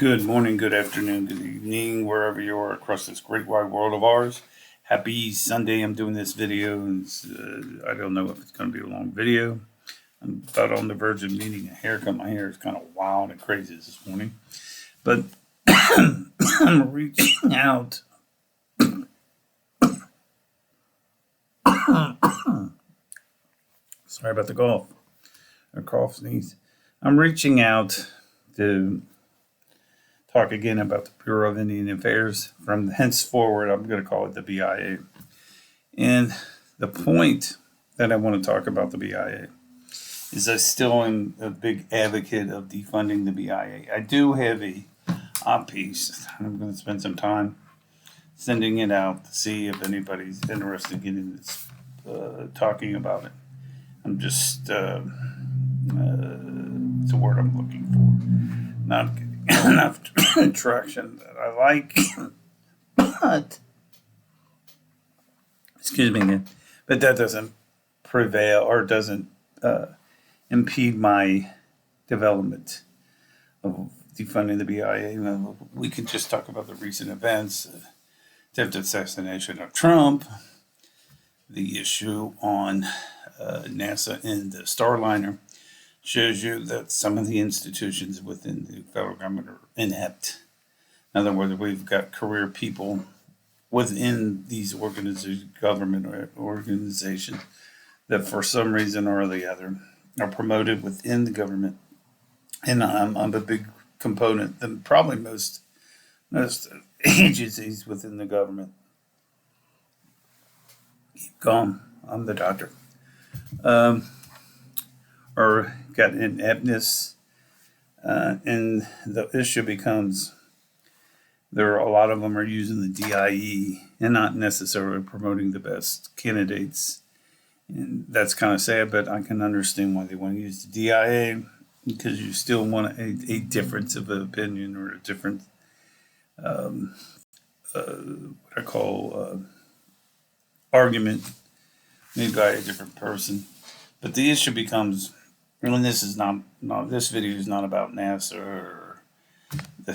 Good morning, good afternoon, good evening, wherever you are across this great wide world of ours. Happy Sunday. I'm doing this video, and I don't know if it's going to be a long video. I'm about on the verge of needing a haircut. My hair is kind of wild and crazy this morning. But I'm reaching out. Sorry about the cough, sneeze. I'm reaching out to talk again about the Bureau of Indian Affairs. From henceforward, I'm going to call it the BIA. And the point that I want to talk about the BIA is I still am a big advocate of defunding the BIA. I do have a op piece. I'm going to spend some time sending it out to see if anybody's interested in this, talking about it. I'm just, it's a word I'm looking for. Not getting enough traction that I like, but, excuse me again, but that doesn't prevail or doesn't impede my development of defunding the BIA. You know, we can just talk about the recent events, attempted assassination of Trump, the issue on NASA and the Starliner. Shows you that some of the institutions within the federal government are inept. In other words, we've got career people within these government organizations that for some reason or the other are promoted within the government. And I'm a big component than probably most agencies within the government. Keep calm. I'm the doctor. Or got ineptness, and the issue becomes there are a lot of them are using the DIE and not necessarily promoting the best candidates, and that's kind of sad. But I can understand why they want to use the DIA because you still want a difference of opinion or a different what I call argument made by a different person. But the issue becomes, and this is not this video is not about NASA or the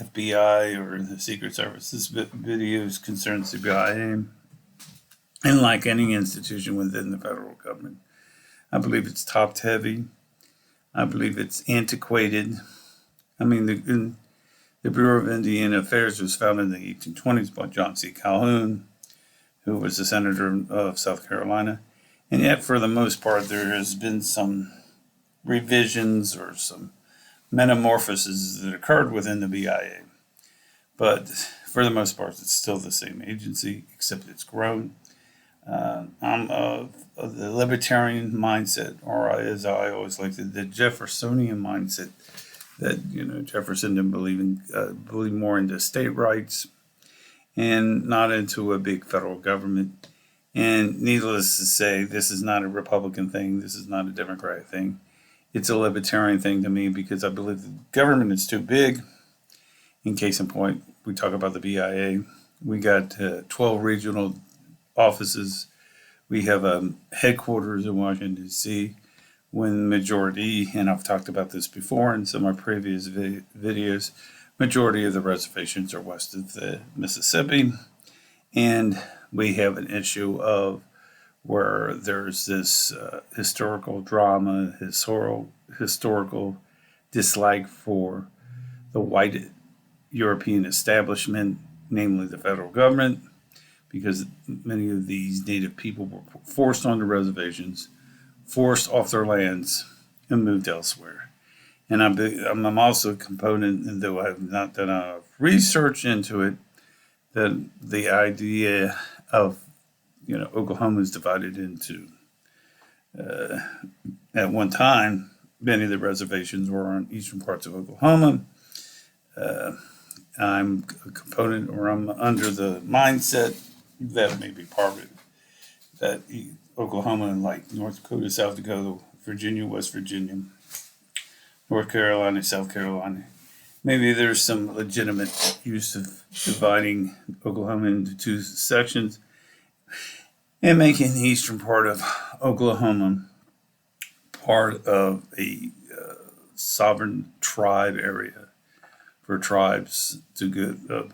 FBI or the Secret Service. This video concerns the BIA, and like any institution within the federal government, I believe it's top heavy. I believe it's antiquated. I mean, the Bureau of Indian Affairs was founded in the 1820s by John C. Calhoun, who was a senator of South Carolina. And yet, for the most part, there has been some revisions or some metamorphoses that occurred within the BIA. But for the most part, it's still the same agency, except it's grown. I'm of the libertarian mindset, or as I always like the Jeffersonian mindset, that Jefferson didn't believe more into state rights and not into a big federal government. And needless to say, this is not a Republican thing. This is not a Democratic thing. It's a libertarian thing to me because I believe the government is too big. In case in point, we talk about the BIA. We got 12 regional offices. We have headquarters in Washington, D.C. When majority, and I've talked about this before in some of my previous videos, majority of the reservations are west of the Mississippi. And we have an issue of where there's this historical drama, historical dislike for the white European establishment, namely the federal government, because many of these native people were forced onto reservations, forced off their lands, and moved elsewhere. And I'm also a component, and though I have not done enough research into it, that the idea of Oklahoma is divided into at one time many of the reservations were on eastern parts of Oklahoma. I'm a component, or I'm under the mindset that may be part of it, that Oklahoma and like North Dakota, South Dakota, Virginia, West Virginia, North Carolina, South Carolina, maybe there's some legitimate use of dividing Oklahoma into two sections and making the eastern part of Oklahoma part of a sovereign tribe area for tribes to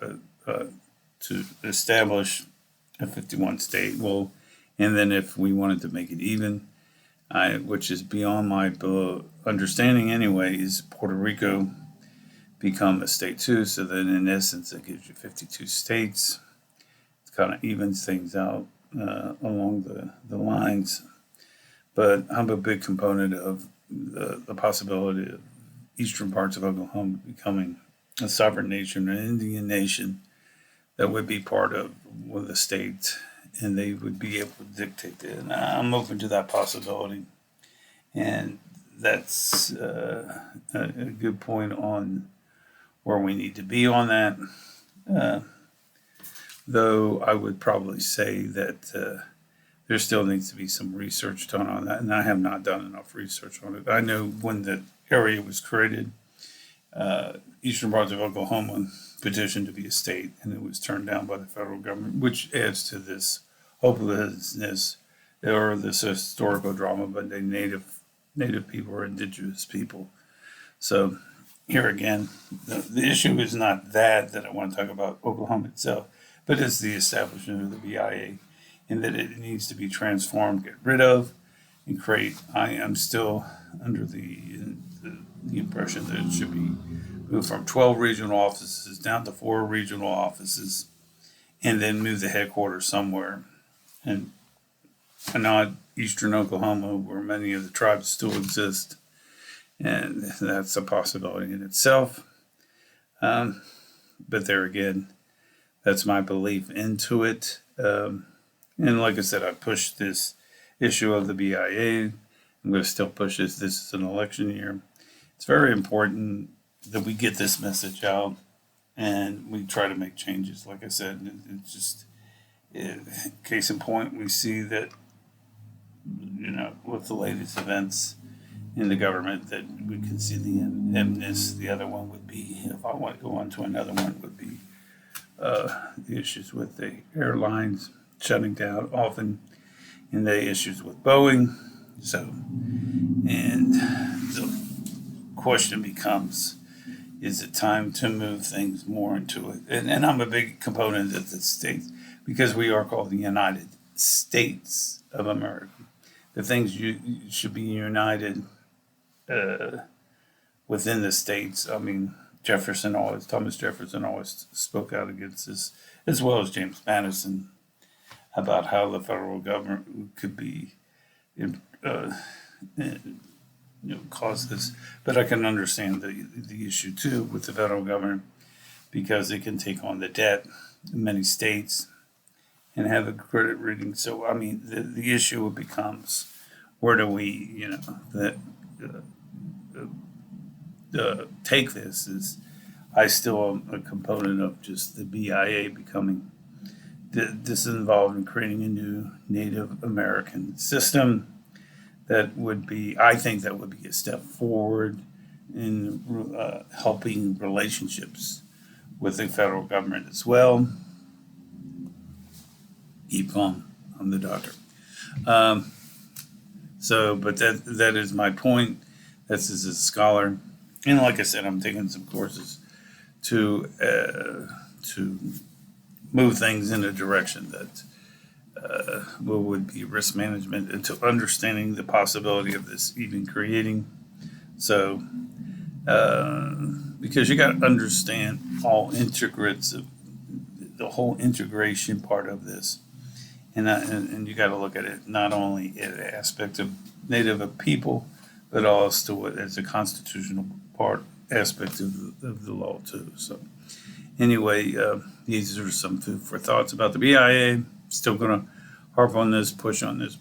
establish a 51 state. Well, and then if we wanted to make it even, which is beyond my understanding anyway, is Puerto Rico become a state too. So then in essence, it gives you 52 states. It kind of evens things out along the lines. But I'm a big component of the possibility of eastern parts of Oklahoma becoming a sovereign nation, an Indian nation that would be part of one of the states, and they would be able to dictate it. And I'm open to that possibility. And that's a good point on where we need to be on that. Though I would probably say that there still needs to be some research done on that, and I have not done enough research on it. I know when the area was created, eastern parts of Oklahoma petitioned to be a state, and it was turned down by the federal government, which adds to this hopelessness or this historical drama by the native people or indigenous people. So here again, the issue is not that I want to talk about Oklahoma itself, but it's the establishment of the BIA, and that it needs to be transformed, get rid of, and create. I am still under the impression that it should be moved from 12 regional offices down to 4 regional offices, and then move the headquarters somewhere. And not eastern Oklahoma, where many of the tribes still exist, and that's a possibility in itself. But there again, that's my belief into it. And like I said, I pushed this issue of the BIA. I'm going to still push this. This is an election year. It's very important that we get this message out and we try to make changes. Like I said, it's just, case in point, we see that, with the latest events in the government, that we can see the emness. The other one would be, if I want to go on to another one, would be the issues with the airlines shutting down often, and the issues with Boeing. So, and the question becomes, is it time to move things more into it? And I'm a big component of the states, because we are called the United States of America. The things you should be united within the states. I mean, Thomas Jefferson always spoke out against this, as well as James Madison, about how the federal government could be, cause this. But I can understand the issue too with the federal government, because it can take on the debt in many states and have a credit rating. So, I mean, the issue becomes, where do we, take this? Is I still am a component of just the BIA becoming disinvolved in creating a new Native American system that would be, I think that would be a step forward in helping relationships with the federal government as well. Keep calm, I'm the doctor. But that is my point. This is a scholar. And like I said, I'm taking some courses to move things in a direction that would be risk management, and to understanding the possibility of this even creating. So, because you got to understand all integrates of the whole integration part of this, and you got to look at it not only at the aspect of Native people, but also as a constitutional aspect of the law too. So anyway, these are some food for thoughts about the BIA. Still going to harp on this, push on it.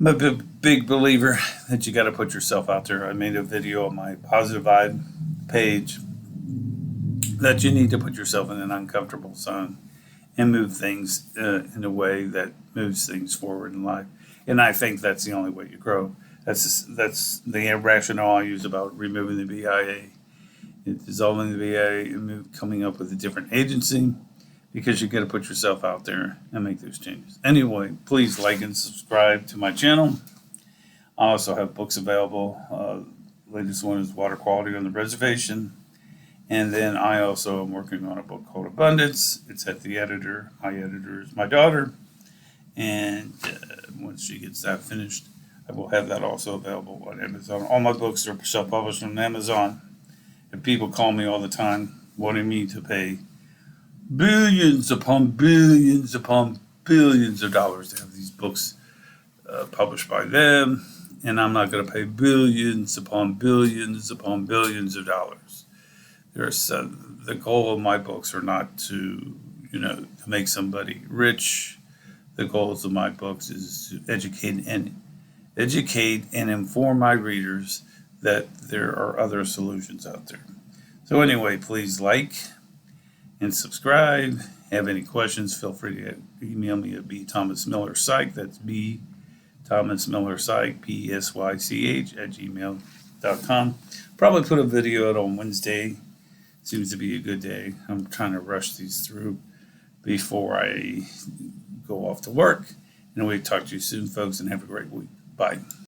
I'm a big believer that you got to put yourself out there. I made a video on my Positive Vibe page that you need to put yourself in an uncomfortable zone and move things in a way that moves things forward in life. And I think that's the only way you grow. That's the rationale I use about removing the BIA, dissolving the BIA, and coming up with a different agency, because you got to put yourself out there and make those changes. Anyway, please like and subscribe to my channel. I also have books available. latest one is Water Quality on the Reservation. And then I also am working on a book called Abundance. It's at the editor. My editor is my daughter. And once she gets that finished, I will have that also available on Amazon. All my books are self-published on Amazon. And people call me all the time wanting me to pay billions upon billions upon billions of dollars to have these books published by them. And I'm not going to pay billions upon billions upon billions of dollars. The goal of my books are not to, to make somebody rich. The goals of my books is to educate and inform my readers that there are other solutions out there. So anyway, please like and subscribe. Have any questions, feel free to email me at bthomasmillerpsych. That's bthomasmillerpsych, PSYCH @gmail.com. Probably put a video out on Wednesday. Seems to be a good day. I'm trying to rush these through before I go off to work. And we'll talk to you soon, folks, and have a great week. Bye.